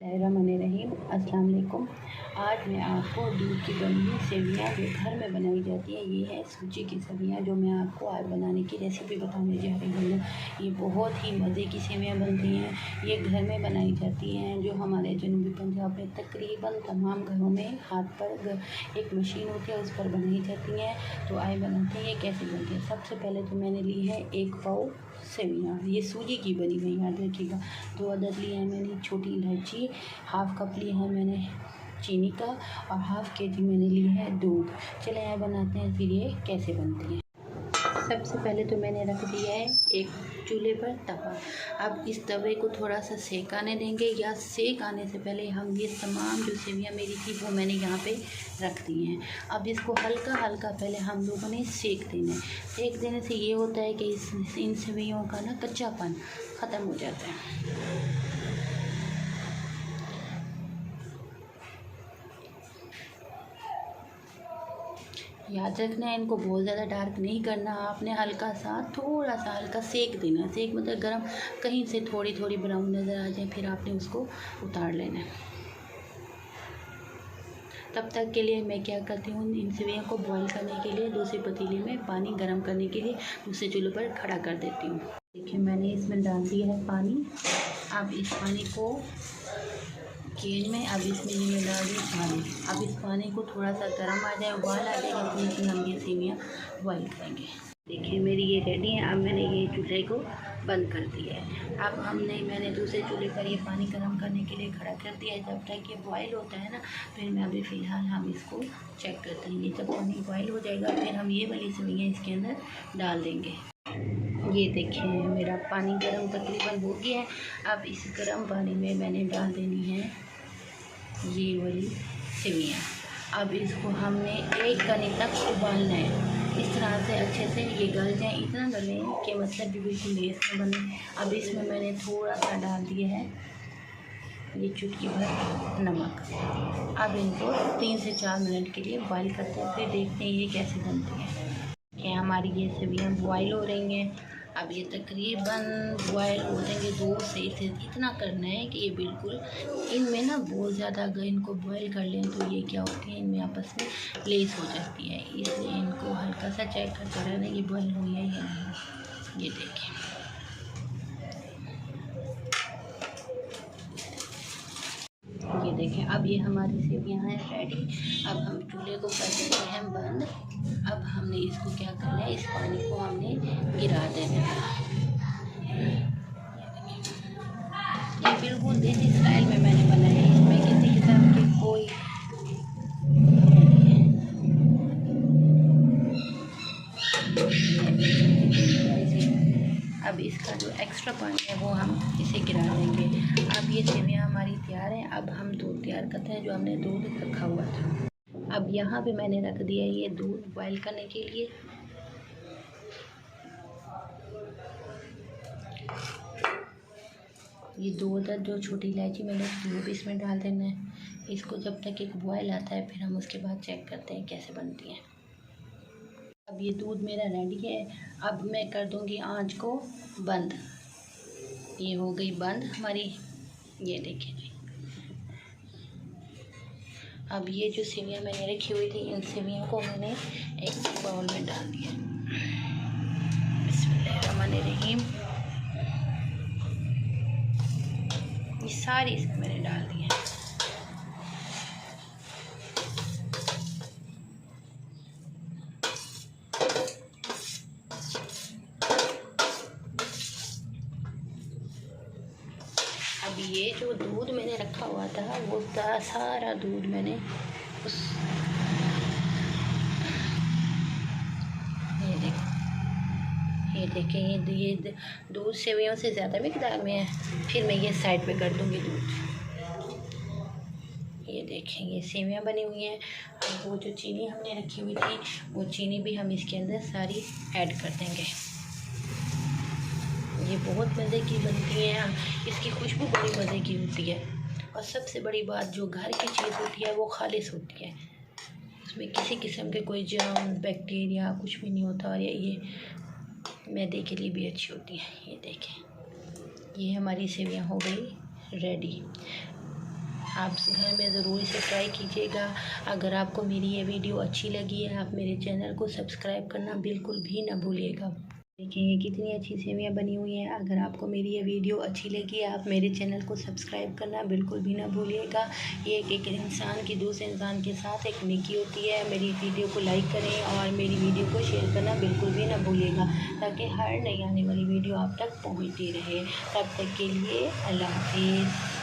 रहीम अस्सलाम वालेकुम। आज मैं आपको दूध की बनी हुई सेवियाँ जो घर में बनाई जाती हैं, ये है सूजी की सेवियाँ जो मैं आपको आज बनाने की रेसिपी बताने जा रही हूँ। ये बहुत ही मज़े की सेवियाँ बनती हैं। ये घर में बनाई जाती हैं, जो हमारे जनूबी पंजाब में तकरीबन तमाम घरों में हाथ पर एक मशीन होती है, उस पर बनाई जाती हैं। तो आए बनाते हैं ये कैसे बनती है। सबसे पहले तो मैंने ली है 1 पाव सेवियाँ, ये सूजी की बनी हुई, याद रखिएगा। 2 अदद लिए हैं मैंने छोटी इलायची, हाफ़ कप लिया है मैंने चीनी का और हाफ़ केजी मैंने ली है दूध। चले आए बनाते हैं फिर ये कैसे बनती है। सबसे पहले तो मैंने रख दिया है एक चूल्हे पर तवा। अब इस तवे को थोड़ा सा सेक आने देंगे, या सेक आने से पहले हम ये तमाम जो सेवियाँ मेरी थी वो मैंने यहाँ पे रख दी हैं। अब इसको हल्का हल्का पहले हम लोगों ने सेक देना है। सेक देने से ये होता है कि इन सेवियों का ना कच्चापन ख़त्म हो जाता है। याद रखना है, इनको बहुत ज़्यादा डार्क नहीं करना आपने, हल्का सा थोड़ा सा हल्का सेक देना। सेक मतलब गरम, कहीं से थोड़ी थोड़ी ब्राउन नज़र आ जाए फिर आपने उसको उतार लेना है। तब तक के लिए मैं क्या करती हूँ, इन सेवियों को बॉईल करने के लिए दूसरे पतीले में पानी गर्म करने के लिए दूसरे चूल्हे पर खड़ा कर देती हूँ। देखिए मैंने इसमें डाल दिया है पानी। अब इस पानी को केन में, अब इसमें ये डाल दी पानी। अब इस पानी को थोड़ा सा गर्म आ जाए, उबाल आ जाएगा तो इसमें हम ये सेवियाँ बॉईल करेंगे। देखिए मेरी ये रेडी है। अब मैंने ये चूल्हे को बंद कर दिया है। अब मैंने दूसरे चूल्हे पर ये पानी गर्म करने के लिए खड़ा कर दिया है। जब तक ये बॉईल होता है ना, फिर मैं अभी फ़िलहाल हम इसको चेक करते हैं। ये जब पानी बॉईल हो जाएगा फिर हम ये वाली सेवियाँ इसके अंदर डाल देंगे। ये देखिए मेरा पानी गर्म तकरीबन हो गया है। अब इस गर्म पानी में मैंने डाल देनी है ये वाली सेवियाँ। अब इसको हमने 1 घंटे तक उबालना है। इस तरह से अच्छे से ये गल जाए, इतना गलें कि मतलब भी बिल्कुल लेस न बने। अब इसमें मैंने थोड़ा सा डाल दिया है ये चुटकी भर नमक। अब इनको 3 से 4 मिनट के लिए बॉईल करते हैं, फिर देखते हैं ये कैसे बनती है। कि हमारी ये सेवियाँ बॉईल हो रही हैं। अब ये तकरीबन बॉयल हो जाएंगे 2 से इतना करना है कि ये बिल्कुल इनमें ना बहुत ज़्यादा अगर इनको बॉयल कर लें तो ये क्या होती है, इनमें आपस में लेस हो जाती है। इसलिए इनको हल्का सा चेक करते रहना ये बॉयल हुई है या नहीं। ये देखिए ये देखें, अब ये हमारी सेवियाँ हैं रेडी। अब हम चूल्हे को कर देते हैं बंद। अब हमने इसको क्या करना है, इस पानी को हमने गिरा देना है। ये बिल्कुल देसी स्टाइल में मैंने बनाया है, इसमें किसी किस्म की कोई अब इसका जो एक्स्ट्रा पानी है वो हम इसे गिरा देंगे। अब ये सेवियाँ हमारी तैयार हैं। अब हम दूध तैयार करते हैं जो हमने दूध रखा हुआ था। अब यहाँ पे मैंने रख दिया ये दूध बॉईल करने के लिए। ये 2 अदद जो छोटी इलायची मैंने वो भी इसमें डाल देना है। इसको जब तक एक बॉयल आता है फिर हम उसके बाद चेक करते हैं कैसे बनती हैं। अब ये दूध मेरा रेडी है। अब मैं कर दूंगी आंच को बंद। ये हो गई बंद हमारी, ये देखिए जी। अब ये जो सेवियाँ मैंने रखी हुई थी, इन सेवियों को मैंने एक बाउल में डाल दिया। बिस्मिल्लाहिर्रहमानिर्रहीम। ये सारी इसमें मैंने डाल दी है। अब ये जो दूध मैंने रखा हुआ था वो सारा दूध मैंने उस ये देखें ये दूध सेवियों से ज़्यादा मिकदार में है। फिर मैं ये साइड पे कर दूँगी दूध। ये देखें ये सेवियाँ बनी हुई हैं। अब वो जो चीनी हमने रखी हुई थी वो चीनी भी हम इसके अंदर सारी ऐड कर देंगे। ये बहुत मज़े की बनती हैं, इसकी खुशबू बड़ी मज़े की होती है। और सबसे बड़ी बात, जो घर की चीज़ होती है वो खालिस होती है, उसमें किसी किस्म के कोई जर्म बैक्टीरिया कुछ भी नहीं होता। और ये मैदे के लिए भी अच्छी होती है। ये देखें ये हमारी सेवियाँ हो गई रेडी। आप घर में ज़रूर इसे ट्राई कीजिएगा। अगर आपको मेरी ये वीडियो अच्छी लगी है, आप मेरे चैनल को सब्सक्राइब करना बिल्कुल भी ना भूलिएगा। देखिए ये कितनी अच्छी सेवियां बनी हुई हैं। अगर आपको मेरी ये वीडियो अच्छी लगी, आप मेरे चैनल को सब्सक्राइब करना बिल्कुल भी ना भूलिएगा। ये एक इंसान की दूसरे इंसान के साथ एक नेकी होती है। मेरी वीडियो को लाइक करें और मेरी वीडियो को शेयर करना बिल्कुल भी ना भूलिएगा, ताकि हर नई आने वाली वीडियो आप तक पहुँचती रहे। तब तक के लिए अल्लाह हाफिज़।